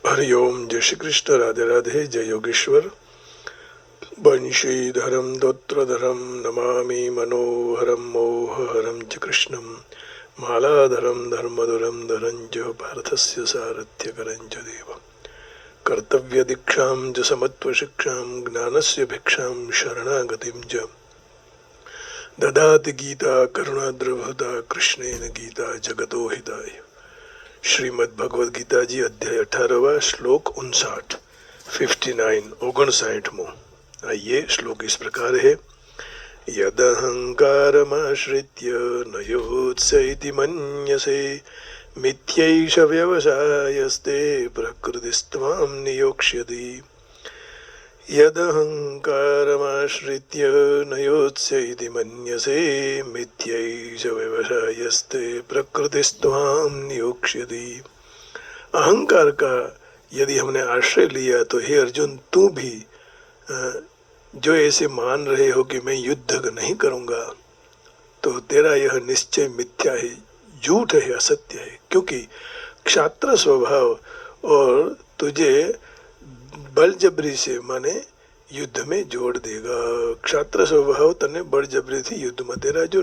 हरिओम। जय श्री कृष्ण। राधे राधे। जय योगेश्वर। बंशीधरम दोत्रधरम नमामि मनोहरम मोहहरम च कृष्णम मालाधरम धर्मधुरम धरं च पार्थस्य सारथ्यकरं च देवम् कर्तव्यदीक्षां च समत्वशिक्षां ज्ञानस्य भिक्षां शरणागतिं च ददाति गीता करुणाद्रवहुता कृष्णेन गीता जगतो हिताय। श्रीमद् भगवद गीता जी अध्याय 18वां श्लोक 59 59 आइए, श्लोक इस प्रकार है। यदहंकारमाश्रित्य न योत्स्य मन्यसे मिथ्यैष व्यवसायस्ते प्रकृतिस्त्वां नियोक्ष्यति। यदहंकारमाश्रित्य न योत्स्य मन्यसे मिथ्यैष व्यवसायस्ते प्रकृतिस्त्वां नियोक्ष्यति। अहंकार का यदि हमने आश्रय लिया तो हे अर्जुन, तू भी जो ऐसे मान रहे हो कि मैं युद्ध नहीं करूंगा, तो तेरा यह निश्चय मिथ्या है, झूठ है, असत्य है। क्योंकि क्षात्र स्वभाव और तुझे बलजबरी से माने युद्ध में जोड़ देगा। क्षात्र स्वभाव तने बलजबरी थी युद्ध में, तेरा जो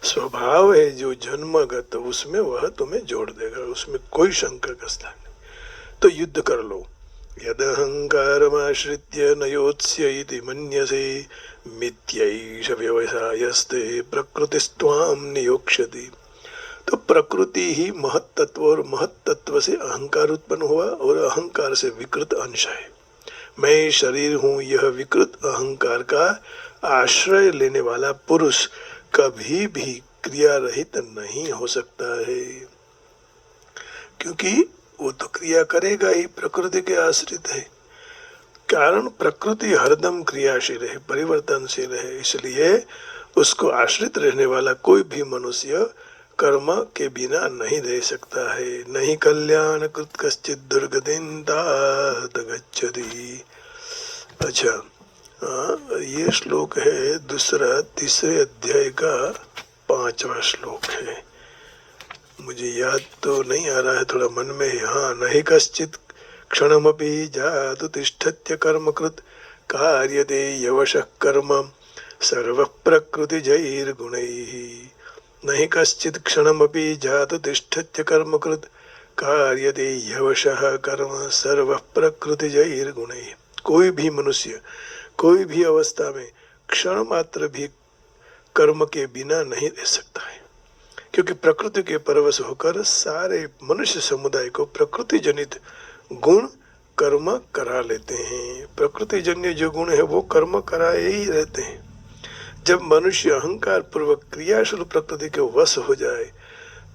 स्वभाव है जो जन्मगत उसमें वह तुम्हें जोड़ देगा, उसमें कोई शंका का स्थान नहीं। तो युद्ध कर लो। यदहंकारमाश्रित्य न योत्स्य इति मन्यसे मिथ्यैष व्यवसायस्ते प्रकृतिस्त्वां नियोक्ष्यति। तो प्रकृति ही महत्तत्व और महत्तत्व से अहंकार उत्पन्न हुआ और अहंकार से विकृत अंश है। मैं शरीर हूँ, यह विकृत अहंकार का आश्रय लेने वाला पुरुष कभी भी क्रिया रहित नहीं हो सकता है, क्योंकि वो तो क्रिया करेगा ही, प्रकृति के आश्रित है। कारण प्रकृति हरदम क्रियाशील है, परिवर्तनशील है, इसलिए उसको आश्रित रहने वाला कोई भी मनुष्य कर्म के बिना नहीं रह सकता है। नहीं कल्याण कृत कश्चित दुर्गतिं तात गच्छति। अच्छा, ये श्लोक है तीसरे अध्याय का 5वां श्लोक है। मुझे याद तो नहीं आ रहा है, थोड़ा मन में है। हाँ, नहीं कश्चित क्षणमपि जातु तिष्ठत्य कर्मकृत कार्यते यवशः कर्म सर्व प्रकृतिजैर्गुणैः। नहीं कश्चित क्षणमपि जातु तिष्ठत्य कर्मकृत कार्यते यवशः कर्म सर्व प्रकृतिजैर्गुणैः। कोई भी मनुष्य कोई भी अवस्था में क्षण मात्र भी कर्म के बिना नहीं रह सकता है, क्योंकि प्रकृति के परवश होकर सारे मनुष्य समुदाय को प्रकृति जनित गुण कर्म करा लेते हैं। प्रकृति जन्य जो गुण है वो कर्म कराए ही रहते हैं। जब मनुष्य अहंकार पूर्वक क्रियाशील प्रकृति के वश हो जाए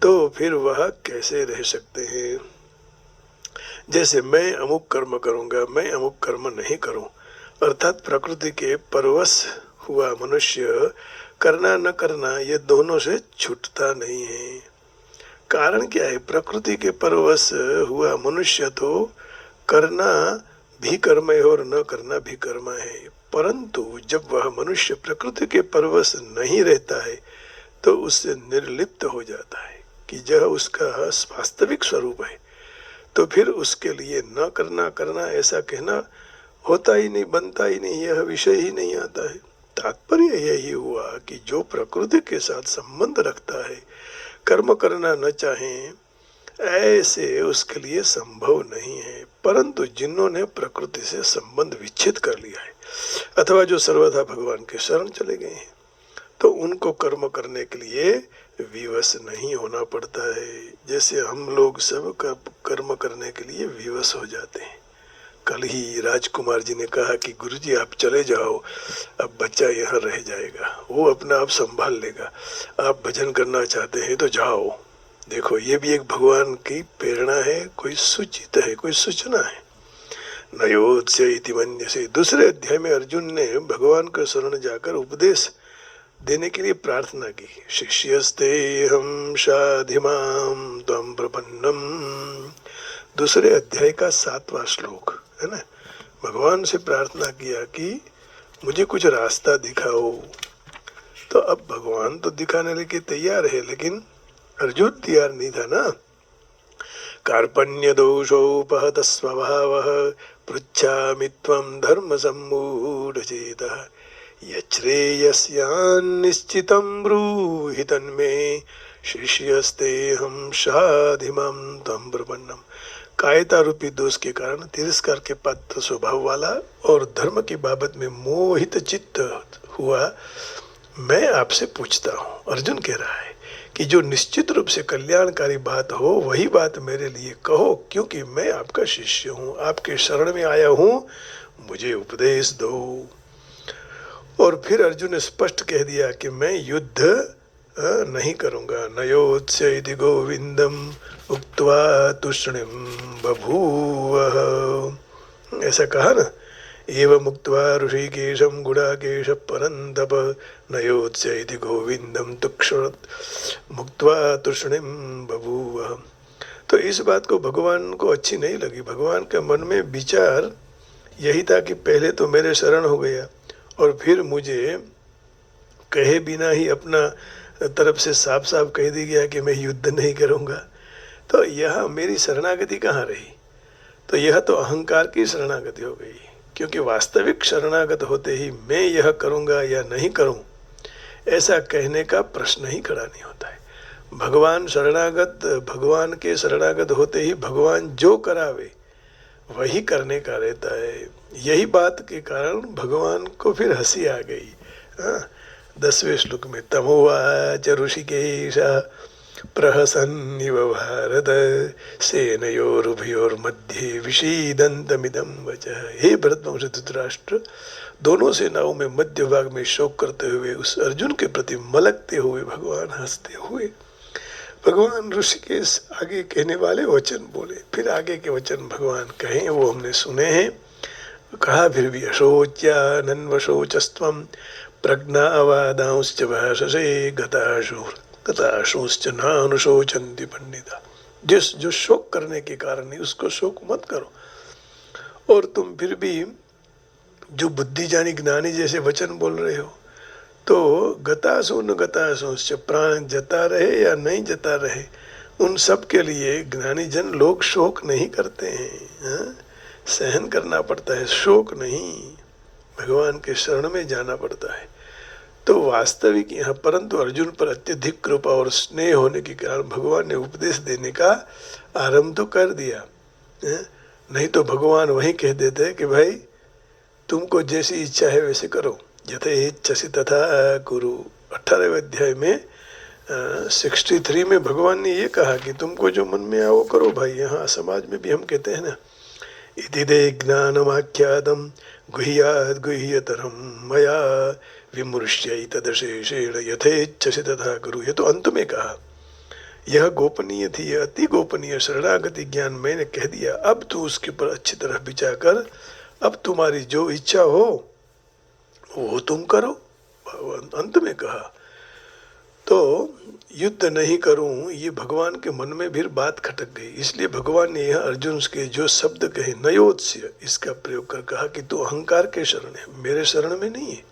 तो फिर वह कैसे रह सकते हैं। जैसे मैं अमुक कर्म करूंगा, मैं अमुक कर्म नहीं करूं, अर्थात प्रकृति के परवश हुआ मनुष्य करना न करना ये दोनों से छूटता नहीं है। कारण क्या है? प्रकृति के परवश हुआ मनुष्य तो करना भी कर्म है और न करना भी कर्म है, परंतु जब वह मनुष्य प्रकृति के परवश नहीं रहता है तो उससे निर्लिप्त हो जाता है कि यह उसका वास्तविक स्वरूप है, तो फिर उसके लिए न करना करना ऐसा कहना होता ही नहीं, बनता ही नहीं, यह विषय ही नहीं आता है। तात्पर्य यही हुआ कि जो प्रकृति के साथ संबंध रखता है, कर्म करना न चाहे ऐसे उसके लिए संभव नहीं है। परंतु जिन्होंने प्रकृति से संबंध विच्छेद कर लिया है अथवा जो सर्वथा भगवान के शरण चले गए हैं, तो उनको कर्म करने के लिए विवश नहीं होना पड़ता है। जैसे हम लोग सब कर्म करने के लिए विवश हो जाते हैं। कल ही राजकुमार जी ने कहा कि गुरुजी आप चले जाओ, अब बच्चा यहाँ रह जाएगा, वो अपना आप संभाल लेगा, आप भजन करना चाहते हैं तो जाओ। देखो, ये भी एक भगवान की प्रेरणा है, कोई सूचित है, कोई सूचना है। नयोत्स्य इति मन्यसे। दूसरे अध्याय में अर्जुन ने भगवान के शरण जाकर उपदेश देने के लिए प्रार्थना की। शिष्यस्ते हम शाधिमाम त्वं प्रपन्नम। दूसरे अध्याय का 7वां श्लोक है ना। भगवान से प्रार्थना किया कि मुझे कुछ रास्ता दिखाओ। तो अब भगवान तो दिखाने के तैयार है, लेकिन अर्जुन तैयार नहीं था ना। कार्पण्य दोषोपहत स्वभावः पृच्छामि त्वं धर्म सम्मूढचेतः यच्छ्रेयस्यान्निश्चितं ब्रूहि तन्मे शिष्यस्तेऽहं शाधिमां त्वं प्रपन्नम्। कायता रूपी दोष के कारण तिरस्कार के पात्र स्वभाव वाला और धर्म की बाबत में मोहित चित्त हुआ मैं आपसे पूछता हूँ। अर्जुन कह रहा है कि जो निश्चित रूप से कल्याणकारी बात हो वही बात मेरे लिए कहो, क्योंकि मैं आपका शिष्य हूँ, आपके शरण में आया हूँ, मुझे उपदेश दो। और फिर अर्जुन ने स्पष्ट कह दिया कि मैं युद्ध नहीं करूँगा। नयोत्स्य इति गोविंदम उक्त्वा तूष्णीं बभूवः, ऐसा कहा ना। एवं उक्त्वा ऋषिकेशं गुडाकेश परन्तप नयोत्स्य इति गोविंदम तुक्षणत् मुक्त्वा तूष्णीं बभूवः। तो इस बात को भगवान को अच्छी नहीं लगी। भगवान के मन में विचार यही था कि पहले तो मेरे शरण हो गया और फिर मुझे कहे बिना ही अपना तरफ से साफ साफ कह दी गया कि मैं युद्ध नहीं करूँगा। तो यह मेरी शरणागति कहाँ रही? तो यह तो अहंकार की शरणागति हो गई, क्योंकि वास्तविक शरणागत होते ही मैं यह करूँगा या नहीं करूँ ऐसा कहने का प्रश्न ही खड़ा नहीं होता है। भगवान के शरणागत होते ही भगवान जो करावे वही करने का रहता है। यही बात के कारण भगवान को फिर हंसी आ गई। 10वें श्लोक में तमोवाच ऋषिकेश प्रहसन्निव भारत सेनयोरुभयोर्मध्ये विषीदन्तमिदं वचः। हे भरतवंश धृतराष्ट्र, दोनों सेनाओं में मध्य भाग में शोक करते हुए उस अर्जुन के प्रति मलकते हुए भगवान हंसते हुए भगवान ऋषिकेश आगे कहने वाले वचन बोले। फिर आगे के वचन भगवान कहें वो हमने सुने हैं। कहा फिर भी अशोच्यानन्वशोचस्त्वं प्रज्ञावादांश्च भाषसे गताशुश्च नानुशोचन्ति पंडिता। जो शोक करने के कारण नहीं उसको शोक मत करो। और तुम फिर भी जो बुद्धि जानी ज्ञानी जैसे वचन बोल रहे हो, तो गतासु न गतासुश्च, प्राण जता रहे या नहीं जता रहे उन सब के लिए ज्ञानी जन लोग शोक नहीं करते हैं। सहन करना पड़ता है, शोक नहीं। भगवान के शरण में जाना पड़ता है। तो वास्तविक यहाँ परंतु अर्जुन पर अत्यधिक कृपा और स्नेह होने के कारण भगवान ने उपदेश देने का आरंभ तो कर दिया। नहीं तो भगवान वहीं कह देते कि भाई तुमको जैसी इच्छा है वैसे करो, यथेच्छसि तथा कुरु। 18वें अध्याय में 63 में भगवान ने ये कहा कि तुमको जो मन में आओ करो भाई। यहाँ समाज में भी हम कहते हैं ना, इति ते ज्ञानमाख्यातं गुह्याद् गुह्यतरं मया विमृश्यैतदशेषेण यथेच्छसि तथा कुरु। ये तो अंत में कहा। यह गोपनीय थी, यह अति गोपनीय शरणागति ज्ञान मैंने कह दिया। अब तू उसके ऊपर अच्छी तरह विचार कर। अब तुम्हारी जो इच्छा हो वो तुम करो, अंत में कहा। तो युद्ध नहीं करूं, ये भगवान के मन में भी बात खटक गई। इसलिए भगवान ने यह अर्जुन के जो शब्द कहे नयोत्स्य, इसका प्रयोग कर कहा कि तू अहंकार के शरण है, मेरे शरण में नहीं है।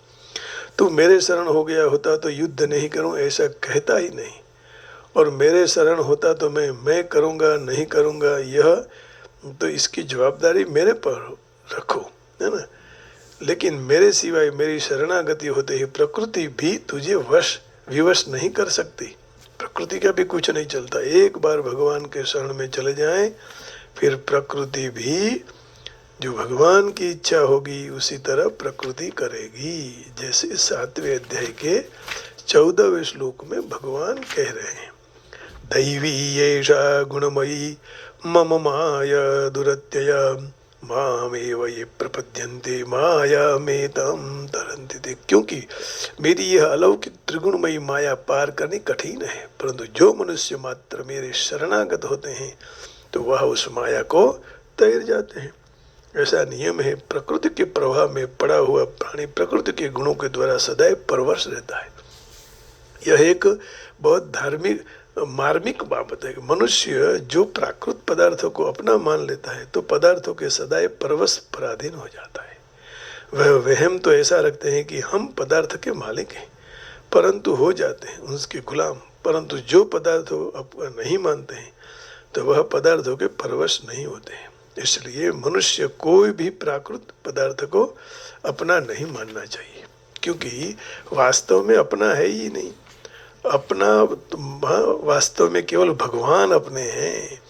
तू मेरे शरण हो गया होता तो युद्ध नहीं करूं ऐसा कहता ही नहीं, और मेरे शरण होता तो मैं करूंगा नहीं करूंगा यह तो इसकी जवाबदारी मेरे पर रखो, है ना। लेकिन मेरे सिवाय मेरी शरणागति होते ही प्रकृति भी तुझे विवश नहीं कर सकती। प्रकृति का भी कुछ नहीं चलता। एक बार भगवान के शरण में चले जाएं फिर प्रकृति भी जो भगवान की इच्छा होगी उसी तरह प्रकृति करेगी। जैसे 7वें अध्याय के 14वें श्लोक में भगवान कह रहे हैं, दैवी एषा गुणमयी मम माया दुरत्यया मामेव ये प्रपद्यन्ते मायामेतां तरन्ति ते। क्योंकि मेरी यह अलौकिक त्रिगुणमयी माया पार करनी कठिन है, परंतु जो मनुष्य मात्र मेरे शरणागत होते हैं तो वह उस माया को तैर जाते हैं। ऐसा नियम है। प्रकृति के प्रभाव में पड़ा हुआ प्राणी प्रकृति के गुणों के द्वारा सदैव परवश रहता है। यह एक बहुत धार्मिक मार्मिक बाबत है। मनुष्य जो प्राकृत पदार्थों को अपना मान लेता है तो पदार्थों के सदैव परवश पराधीन हो जाता है। वह वहम तो ऐसा रखते हैं कि हम पदार्थ के मालिक हैं, परंतु हो जाते हैं उसके गुलाम। परंतु जो पदार्थों अपना नहीं मानते हैं तो वह पदार्थों के परवश नहीं होते हैं। इसलिए मनुष्य कोई भी प्राकृत पदार्थ को अपना नहीं मानना चाहिए, क्योंकि वास्तव में अपना है ही नहीं। अपना वास्तव में केवल भगवान अपने हैं,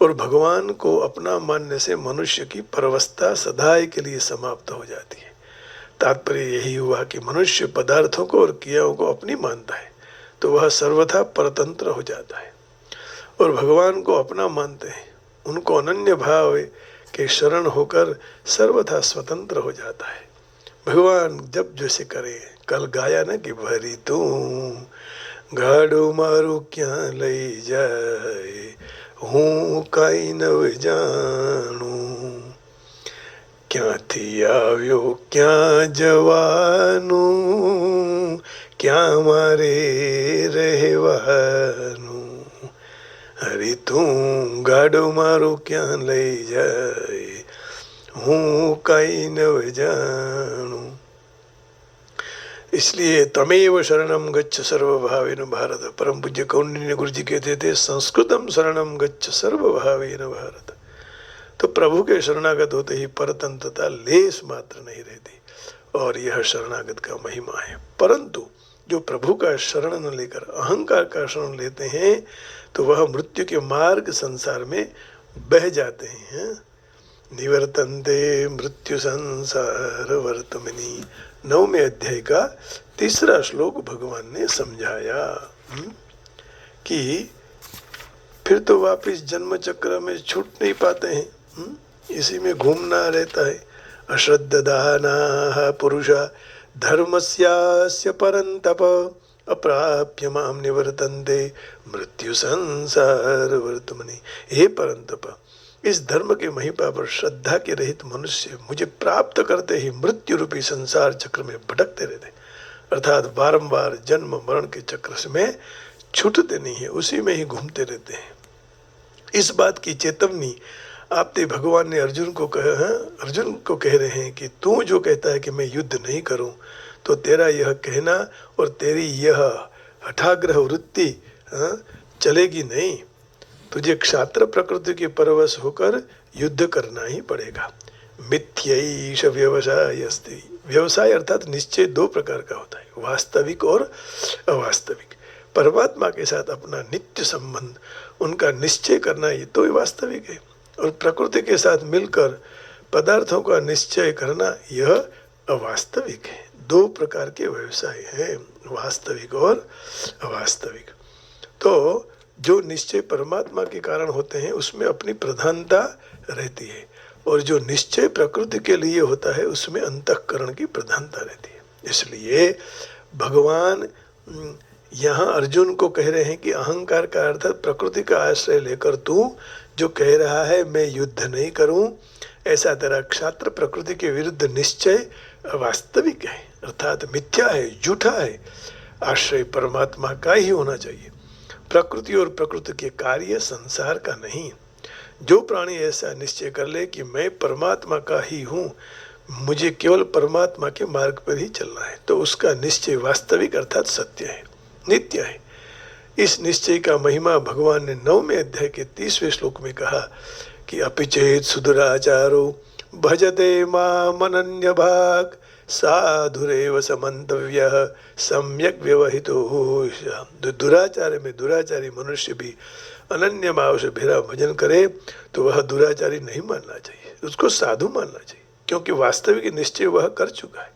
और भगवान को अपना मानने से मनुष्य की परवस्था सदाई के लिए समाप्त हो जाती है। तात्पर्य यही हुआ कि मनुष्य पदार्थों को और क्रियाओं को अपनी मानता है तो वह सर्वथा परतंत्र हो जाता है, और भगवान को अपना मानते हैं उनको अनन्य भाव के शरण होकर सर्वथा स्वतंत्र हो जाता है। भगवान जब जैसे करे, कल गाया ना कि भरी तू गाड़ो मारू क्या लई जाए, हूँ काई नव जानू, क्यांथी આવ્યો ક્યાં જવાનું, ક્યાં મારે રહેવાનું, હરી તું ગાડો મારો ક્યાં લઈ જાય, હું કાંઈ ન જાણું। इसलिए तमेव शरणम गच्छ सर्वभावेन भारत। परम पूज्य कौंडिन्य गुरु जी कहते थे, संस्कृतम शरणम गच्छ सर्वभावेन भारत। तो प्रभु के शरणागत होते ही परतंत्रता लेस मात्र नहीं रहती, और यह शरणागत का महिमा है। परंतु जो प्रभु का शरण न लेकर अहंकार का शरण लेते हैं तो वह मृत्यु के मार्ग संसार में बह जाते हैं। निवर्तन्ते मृत्यु संसार वर्तमनि, 9वें अध्याय का 3रा श्लोक भगवान ने समझाया कि फिर तो वापिस जन्म चक्र में छूट नहीं पाते हैं, इसी में घूमना रहता है। अश्रद्धदाना पुरुषा धर्मस्यास्य परंतप, अप्राप्य माम निवर्तन्ते मृत्यु संसार वर्तमनि। हे परंतप, इस धर्म के महिमा पर श्रद्धा के रहित मनुष्य मुझे प्राप्त करते ही मृत्यु रूपी संसार चक्र में भटकते रहते, अर्थात बारंबार जन्म मरण के चक्र से में छूटते नहीं है, उसी में ही घूमते रहते हैं। इस बात की चेतावनी आपने भगवान ने अर्जुन को कह रहे हैं कि तू जो कहता है कि मैं युद्ध नहीं करूं, तो तेरा यह कहना और तेरी यह हठाग्रह वृत्ति चलेगी नहीं। तुझे क्षात्र प्रकृति के परवश होकर युद्ध करना ही पड़ेगा। मिथ्यैष व्यवसाय अस्ति। व्यवसाय अर्थात निश्चय 2 प्रकार का होता है, वास्तविक और अवास्तविक। परमात्मा के साथ अपना नित्य संबंध, उनका निश्चय करना, ये तो वास्तविक है, और प्रकृति के साथ मिलकर पदार्थों का निश्चय करना यह अवास्तविक है। 2 प्रकार के व्यवसाय हैं, वास्तविक और अवास्तविक। तो जो निश्चय परमात्मा के कारण होते हैं उसमें अपनी प्रधानता रहती है, और जो निश्चय प्रकृति के लिए होता है उसमें अंतःकरण की प्रधानता रहती है। इसलिए भगवान यहाँ अर्जुन को कह रहे हैं कि अहंकार का अर्थात प्रकृति का आश्रय लेकर तू जो कह रहा है मैं युद्ध नहीं करूं, ऐसा तेरा क्षात्र प्रकृति के विरुद्ध निश्चय वास्तविक है, अर्थात मिथ्या है, झूठा है। आश्रय परमात्मा का ही होना चाहिए, प्रकृति और प्रकृति के कार्य संसार का नहीं। जो प्राणी ऐसा निश्चय कर ले कि मैं परमात्मा का ही हूँ, मुझे केवल परमात्मा के मार्ग पर ही चलना है, तो उसका निश्चय वास्तविक अर्थात सत्य है, नित्य है। इस निश्चय का महिमा भगवान ने 9वें अध्याय के 30वें श्लोक में कहा कि अपि सुदुराचारो भजते मामनन्य भाग साधुरेव समन्तव्यः सम्यक व्यवहितो। दुराचार में दुराचारी मनुष्य भी अनन्य भाव से मेरा भजन करे तो वह दुराचारी नहीं मानना चाहिए, उसको साधु मानना चाहिए, क्योंकि वास्तविक निश्चय वह कर चुका है।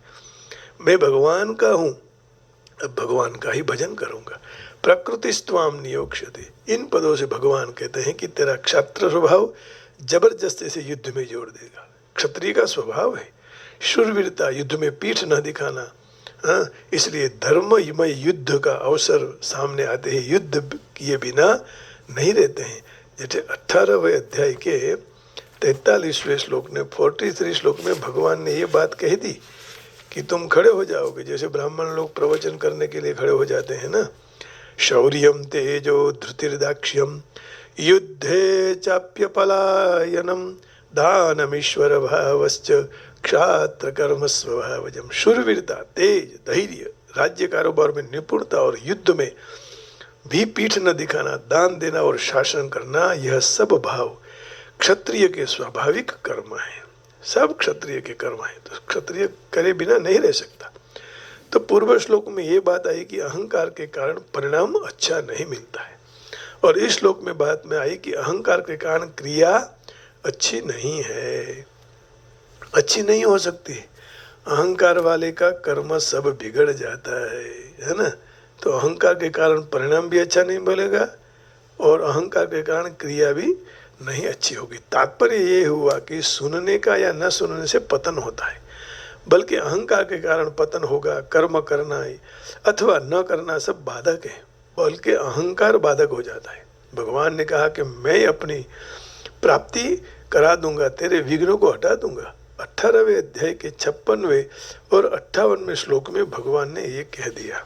मैं भगवान का हूँ, अब भगवान का ही भजन करूँगा। प्रकृतिस्त्वाम नियोक्ष्यते, इन पदों से भगवान कहते हैं कि तेरा क्षत्र स्वभाव जबरदस्ती से युद्ध में जोड़ देगा। क्षत्रिय का स्वभाव है शूरवीरता, युद्ध में पीठ न दिखाना। इसलिए धर्ममय युद्ध का अवसर सामने आते ही युद्ध किए बिना नहीं रहते हैं। जैसे 18वें अध्याय के 43वें श्लोक में 43 श्लोक में भगवान ने ये बात कही थी कि तुम खड़े हो जाओगे, जैसे ब्राह्मण लोग प्रवचन करने के लिए खड़े हो जाते हैं ना। शौर्यम तेजो धृतिर्दाक्ष्यम युद्धे चाप्य पलायनम दानमीश्वर भावश्च क्षात्र कर्म स्वभावजम। शूरवीरता, तेज, धैर्य, राज्य कारोबार में निपुणता और युद्ध में भी पीठ न दिखाना, दान देना और शासन करना, यह सब भाव क्षत्रिय के स्वाभाविक कर्म है। सब क्षत्रिय के कर्म है, तो क्षत्रिय करे बिना नहीं रह सकता। तो पूर्व श्लोक में ये बात आई कि अहंकार के कारण परिणाम अच्छा नहीं मिलता है, और इस श्लोक में बात में आई कि अहंकार के कारण क्रिया अच्छी नहीं है, अच्छी नहीं हो सकती। अहंकार वाले का कर्म सब बिगड़ जाता है ना। तो अहंकार के कारण परिणाम भी अच्छा नहीं मिलेगा और अहंकार के कारण क्रिया भी नहीं अच्छी होगी। तात्पर्य ये हुआ कि सुनने का या न सुनने से पतन होता है, बल्कि अहंकार के कारण पतन होगा। कर्म करना है अथवा न करना सब बाधक है, बल्कि अहंकार बाधक हो जाता है। भगवान ने कहा कि मैं अपनी प्राप्ति करा दूंगा, तेरे विघ्नों को हटा दूंगा। 18वें अध्याय के 56वें और 58वें श्लोक में भगवान ने ये कह दिया,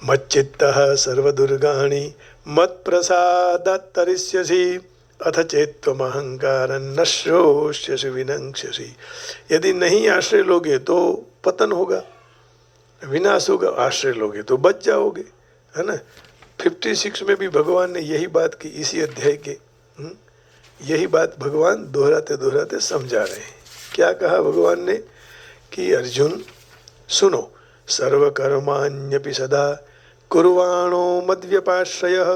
मच्चित्तः सर्वदुर्गाणि मत्प्रसादात् तरिष्यसि अथ चेत्त्वमहंकारं न श्रोष्यसि विनङ्क्ष्यसि। यदि नहीं आश्रय लोगे तो पतन होगा, विनाश होगा, आश्रय लोगे तो बच जाओगे, है ना। 56 में भी भगवान ने यही बात की, इसी अध्याय के यही बात भगवान दोहराते दोहराते समझा रहे हैं। क्या कहा भगवान ने कि अर्जुन सुनो, सर्वकर्माण्यपि सदा कुर्वाणो मद्व्यपाश्रयः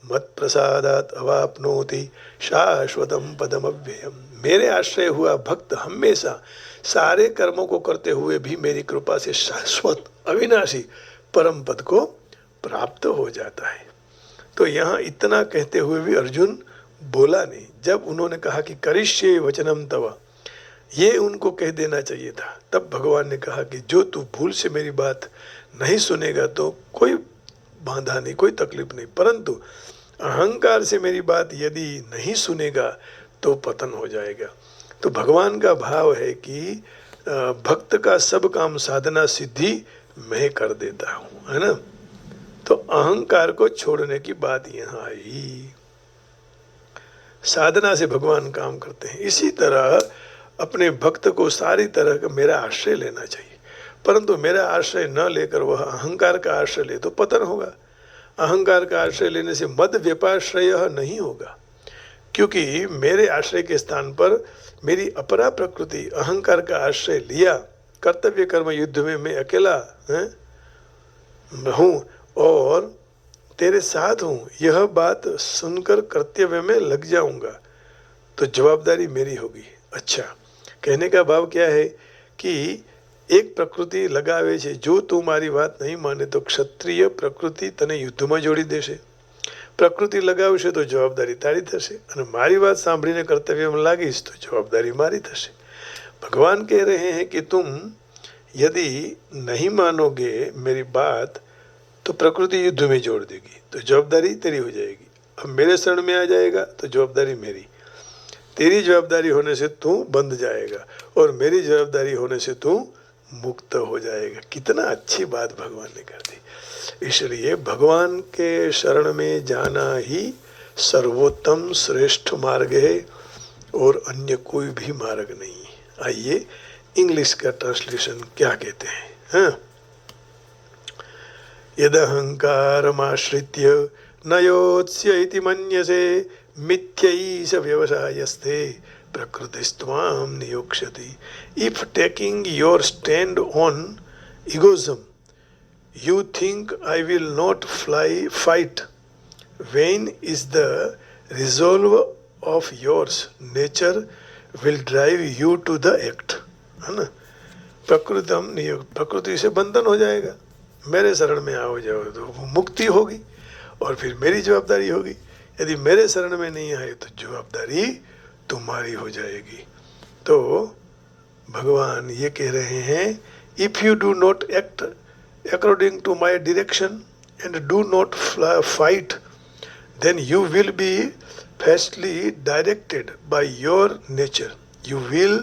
मत्प्रसादात् अवाप्नोति शाश्वतं पदमव्ययम्। मेरे आश्रय हुआ भक्त हमेशा सारे कर्मों को करते हुए भी मेरी कृपा से शाश्वत अविनाशी परम पद को प्राप्त हो जाता है। तो यहाँ इतना कहते हुए भी अर्जुन बोला नहीं। जब उन्होंने कहा कि करिष्ये वचनम तव, ये उनको कह देना चाहिए था। तब भगवान ने कहा कि जो तू भूल से मेरी बात नहीं सुनेगा तो कोई बाधा नहीं, कोई तकलीफ नहीं, परंतु अहंकार से मेरी बात यदि नहीं सुनेगा तो पतन हो जाएगा। तो भगवान का भाव है कि भक्त का सब काम साधना सिद्धि मैं कर देता हूँ, है ना। तो अहंकार को छोड़ने की बात यहाँ आई। साधना से भगवान काम करते हैं। इसी तरह अपने भक्त को सारी तरह का मेरा आश्रय लेना चाहिए, परंतु मेरा आश्रय न लेकर वह अहंकार का आश्रय ले तो पतन होगा। अहंकार का आश्रय लेने से मद व्यपाश्रय नहीं होगा, क्योंकि मेरे आश्रय के स्थान पर मेरी अपरा प्रकृति अहंकार का आश्रय लिया। कर्तव्य कर्म युद्ध में मैं अकेला हूँ और तेरे साथ हूँ, यह बात सुनकर कर्तव्य में लग जाऊंगा तो जवाबदारी मेरी होगी। अच्छा, कहने का भाव क्या है कि एक प्रकृति लगावे छे, जो तू मारी बात नहीं माने तो क्षत्रिय प्रकृति तने युद्धમાં જોડી દેશે। પ્રકૃતિ લગાવશે તો જવાબદારી તારી થશે, અને મારી વાત સાંભળીને કર્તવ્યમાં લાગીશ તો જવાબદારી મારી થશે। भगवान कह रहे हैं कि तुम यदि नहीं मानोगे मेरी बात तो प्रकृति युद्ध में जोड़ देगी, तो जवाबदारी तेरी हो जाएगी। अब मेरे शरण में आ जाएगा तो जवाबदारी मेरी, तेरी जवाबदारी होने से तू बंध जाएगा और मेरी जवाबदारी होने से तू मुक्त हो जाएगा। कितना अच्छी बात भगवान ने कर दी। इसलिए भगवान के शरण में जाना ही सर्वोत्तम श्रेष्ठ मार्ग है और अन्य कोई भी मार्ग नहीं है। आइए इंग्लिश का ट्रांसलेशन क्या कहते हैं। हाँ, यदहंकारमाश्रित्य न योत्स्य इति मन्यसे मिथ्यैष व्यवसायस्ते प्रकृतिस्त्वां नियोक्ष्यति। If taking your stand on egoism, you think I will not fight. Vain is the resolve of yours. Nature will drive you to the act. है ना। प्रकृतम नियोग, प्रकृति से बंधन हो जाएगा। मेरे शरण में आओ जाओ तो मुक्ति होगी और फिर मेरी जवाबदारी होगी। यदि मेरे शरण में नहीं आए तो जवाबदारी तुम्हारी हो जाएगी। तो भगवान ये कह रहे हैं, if you do not act according to my direction and do not fight, then you will be fastly directed by your nature. You will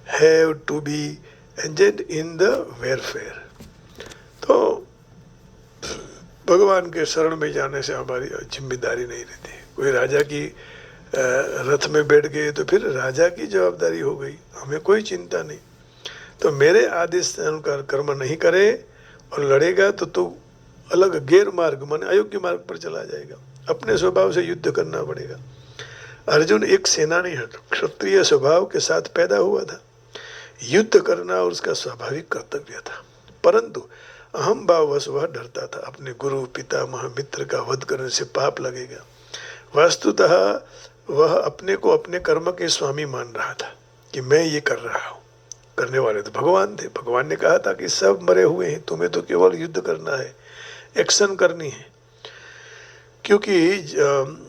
have to be engaged in the warfare. तो भगवान के शरण में जाने से हमारी जिम्मेदारी नहीं रहती। कोई राजा की रथ में बैठ गए तो फिर राजा की जवाबदारी हो गई, हमें कोई चिंता नहीं। तो मेरे आदेश अनुसार कर्म नहीं करे और लड़ेगा तो तू अलग गैर मार्ग माने अयोग्य मार्ग पर चला जाएगा। अपने स्वभाव से युद्ध करना पड़ेगा। अर्जुन एक सेनानी है, क्षत्रिय स्वभाव के साथ पैदा हुआ था। युद्ध करना उसका स्वाभाविक कर्तव्य था, परंतु अहम भाववश वह डरता था। अपने गुरु पितामह मित्र का वध करने से पाप लगेगा। वास्तुतः वह अपने को अपने कर्म के स्वामी मान रहा था कि मैं ये कर रहा हूँ। करने वाले तो भगवान थे। भगवान ने कहा था कि सब मरे हुए हैं, तुम्हें तो केवल युद्ध करना है, एक्शन करनी है। क्योंकि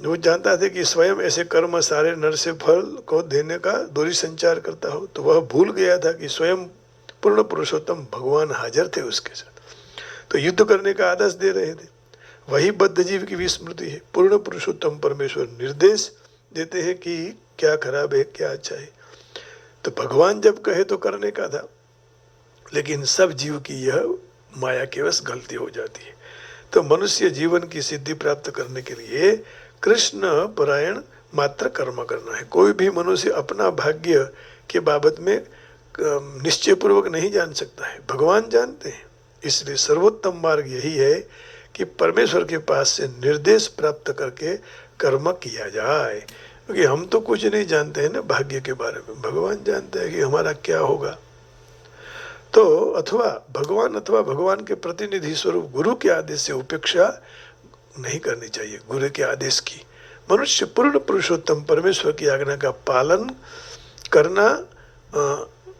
वो जानता था कि स्वयं ऐसे कर्म सारे नर से फल को देने का दूरी संचार करता हो। तो वह भूल गया था कि स्वयं पूर्ण पुरुषोत्तम भगवान हाजिर थे उसके साथ, तो युद्ध करने का आदेश दे रहे थे। वही बद्ध जीव की विस्मृति है। पूर्ण पुरुषोत्तम परमेश्वर निर्देश देते हैं कि क्या खराब है क्या अच्छा है, तो भगवान जब कहे तो करने का था। लेकिन सब जीव की यह माया के वश गलती हो जाती है। तो मनुष्य जीवन की सिद्धि प्राप्त करने के लिए कृष्ण परायण मात्र कर्म करना है। कोई भी मनुष्य अपना भाग्य के बाबत में निश्चय पूर्वक नहीं जान सकता है, भगवान जानते हैं। इसलिए सर्वोत्तम मार्ग यही है कि परमेश्वर के पास से निर्देश प्राप्त करके कर्म किया जाए। क्योंकि हम तो कुछ नहीं जानते हैं ना भाग्य के बारे में, भगवान जानते हैं कि हमारा क्या होगा। तो अथवा भगवान के प्रतिनिधि स्वरूप गुरु के आदेश से उपेक्षा नहीं करनी चाहिए। गुरु के आदेश की मनुष्य पूर्ण पुरुषोत्तम परमेश्वर की आज्ञा का पालन करना,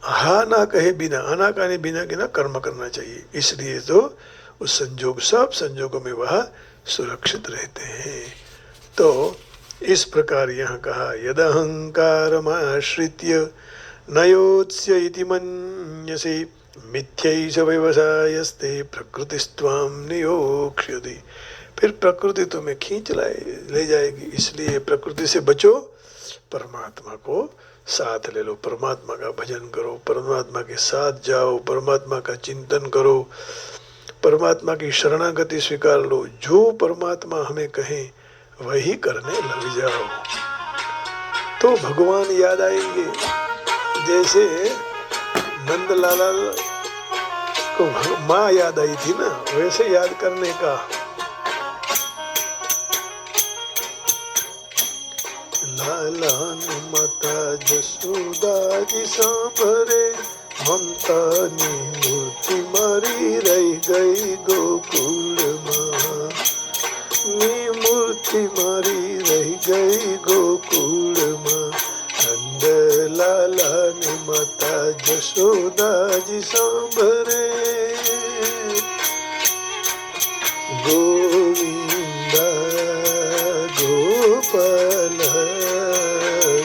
हा ना कहे बिना, आनाकानी बिना के ना कर्म करना चाहिए। इसलिए तो उस संजोग, सब संजोगों में वह सुरक्षित रहते हैं। तो इस प्रकार यहाँ कहा, यदहंकारमाश्रित्य नयोत्स्य इति मन्यसे मिथ्यैष व्यवसायस्ते प्रकृतिस्त्वां नियोक्ष्यति। फिर प्रकृति तुम्हें खींच ले जाएगी, इसलिए प्रकृति से बचो, परमात्मा को साथ ले लो, परमात्मा का भजन करो, परमात्मा के साथ जाओ, परमात्मा का चिंतन करो, परमात्मा की शरणागति स्वीकार लो। जो परमात्मा हमें कहें वही करने लग जाओ तो भगवान याद आएंगे। जैसे नंदलाला को माँ याद आई थी ना, वैसे याद करने का। लाला ने माता जसोदा जी सांभरे, ममता ने मूर्ति मारी रह गई गोकुल माँ, नी मूर्ति मारी रह गई गोकुल माँ। नंद लाला ने माता जसोदा जी सांभरे, गोविंदा गोपाल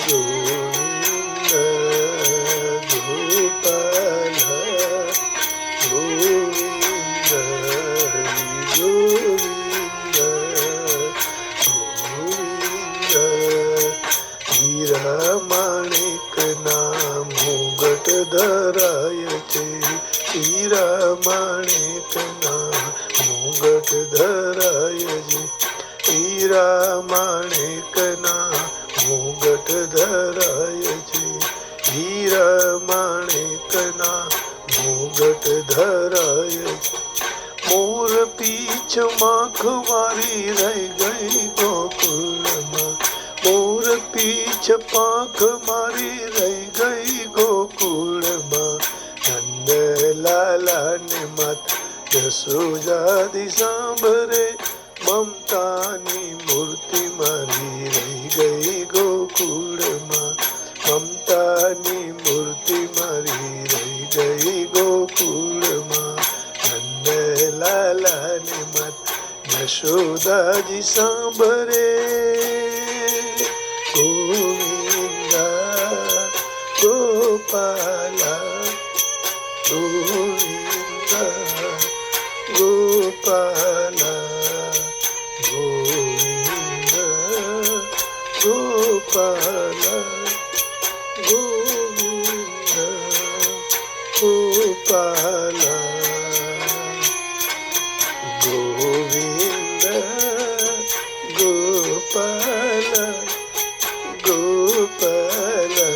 गोविंदा गोपाल गोविंदा गोविंदा गोविंदा। हीरा माणिक नाम मुगट धराय छे, हीरा माणिक नाम मुगट धराय छे, हीरा माणिक नाम मुगट धराय छे, हीरा माणिक नाम मुगट धराय छे। मोर पीछ माख मारी रह गई गोकुल माँ, मोर पीछ पाख मारी रह गई गोकुल माँ। नंद लाला ने माता जसोदा जी सांभरे, ममता नी मूर्ति मारी रह गई गोकुल माँ, ममता नी मूर्ति मारी रह गई गोकुल माँ। नंद लाला ने माता जसोदा जी सांभरे, गोविंदा गोपाला गोविंदा गोपाला गोविंदा गोपाला गोविंदा गोपाला गोविंदा गोपाला गोपाला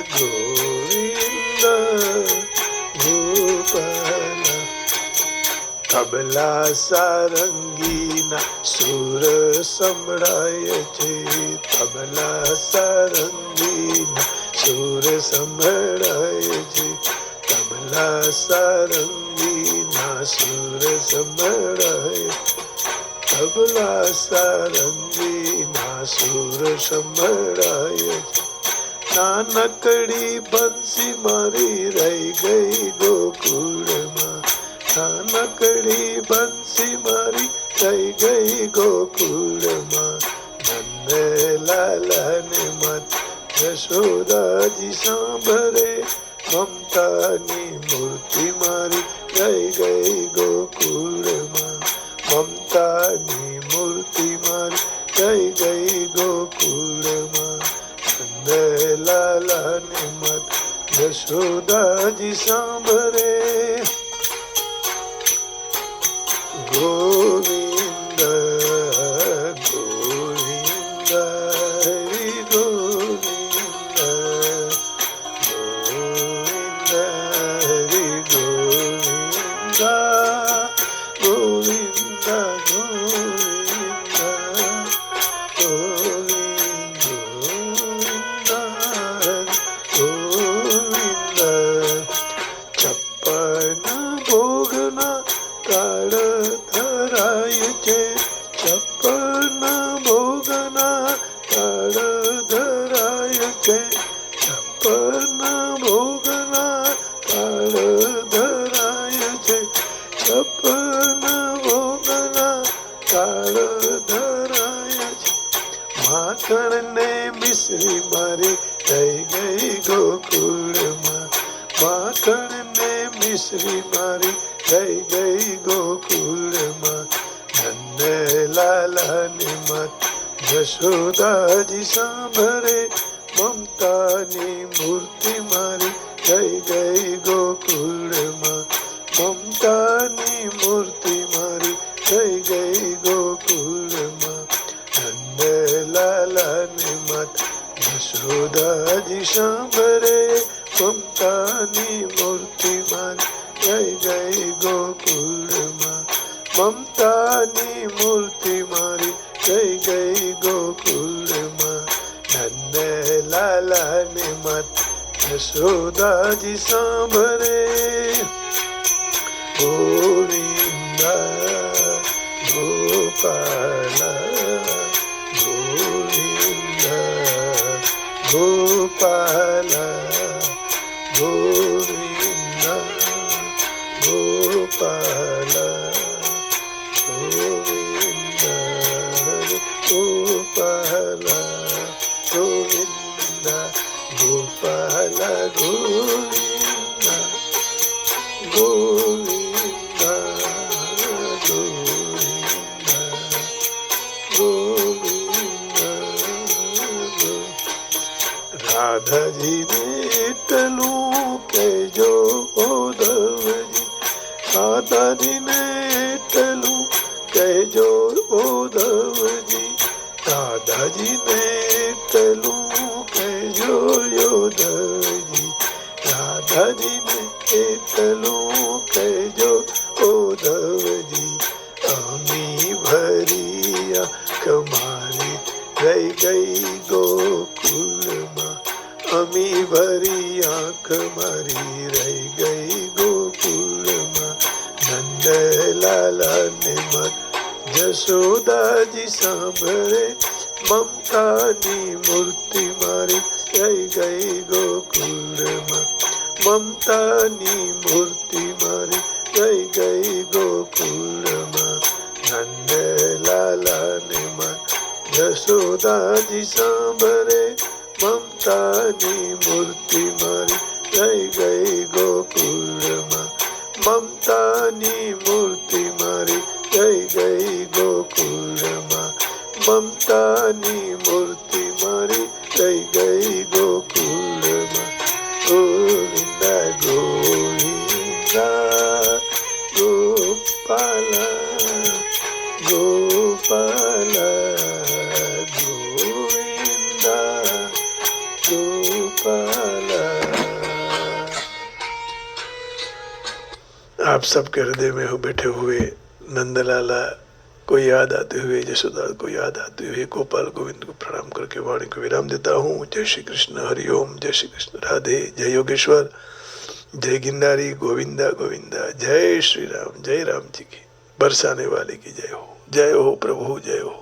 गोविंदा। તબલા સારંગીના સુર સંભળાય છે, તબલા સારંગીના સુર સંભળાય છે, તબલા સારંગીના સુર સંભળાય, તબલા સારંગીના સુર સંભળાય છે. નાનકડી બંસી મારી રહી ગઈ ગોકુળમાં, નાનકડી બંસી મારી રહી ગઈ ગોકુળમાં. નંદલાલાને મત યશોદાજી સાંભળે, મમતાની મૂર્તિ મારી રહી ગઈ ગોકુળમાં, મમતાની મૂર્તિ મારી રહી ગઈ ગોકુળમાં. નંદલાલાને મત યશોદાજી સાંભળે. ગોવિંદ ગોવિંદ હરિ ગોવિંદ, ગોવિંદ હરિ ગોવિંદ, ગોવિંદ ગોવિંદ ગોવિંદ. છપ્પન ભોગના તાળ ધરાય છે, છપ્પન ભોગના તાળ ધરાય છે, છપ્પન ભોગના તાળ ધરાય છે, છપ્પન ભોગના તાળ ધરાય છે. માખણ ને મિશ્રી મારી રહી ગઈ ગોકુળમાં, માખણ ને મિશ્રી મારી રહી ગઈ ગોકુળમાં. નંદલાલાને મત યશોદાજી સાંભળે, મમતાની મૂર્તિ મારી રહી ગઈ ગોકુળમાં, મમતાની મૂર્તિ મારી રહી ગઈ ગોકુળમાં. નંદલાલાને મત યશોદાજી સાંભળે, મમતાની મૂર્તિ મારી રહી ગઈ ગોકુળમાં, મમતાની મૂર્તિ મારી રહી ગઈ ગોકુળમાં. નંદલાલાને મત યશોદાજી સાંભળે. ગોવિંદ ગોપાલ ગોવિંદ ગોપાલ ગોવિંદ ગોપાલ ગોવિંદ ગોપાલ ગોવિંદ ગોપાલ ગોવિંદ ગોવિંદ ગોવિંદ ગોવિંદ. રાધાજીને એટલું કહેજો ઉદ્ધવજી, રાધાજીને એટલું કહેજો ઉદ્ધવજી, રાધાજીને એટલું કહેજો ઉદ્ધવજી, રાધાજીને એટલું કહેજો ઉદ્ધવજી. અમી ભરી કમારી રહી ગઈ ગોકુળમાં, અમી ભરી આંખ મારી રહી ગઈ ગોકુળમાં. નંદલાલાને મત યશોદાજી સાંભળે, મમતાની મૂર્તિ મારી રહી ગઈ ગોકુળમાં, મમતાની મૂર્તિ મારી રહી ગઈ ગોકુળમાં. નંદલાલાને મત યશોદાજી સાંભળે, મમતાની મૂર્તિ મારી રહી ગઈ ગોકુળમાં, મમતાની મૂર્તિ મારી રહી ગઈ ગોકુળમાં, મમતાની મૂર્તિ મારી રહી ગઈ ગોકુળમાં. ગોવિંદ ગોવિંદ ગોપાલ ગોપાલ ગોવિંદ ગોપાલ. आप सबके हृदय में हो बैठे हुए नंदलाला को याद आते हुए, यशोदा को याद आते हुए गोपाल गोविंद को प्रणाम करके वाणी को विराम देता हूँ। जय श्री कृष्ण, हरिओम, जय श्री कृष्ण, राधे, जय योगेश्वर, जय गिंडारी, गोविंदा गोविंदा, जय श्री राम, जय राम जी की बरसाने वाले की जय हो, जय हो प्रभु, जय हो।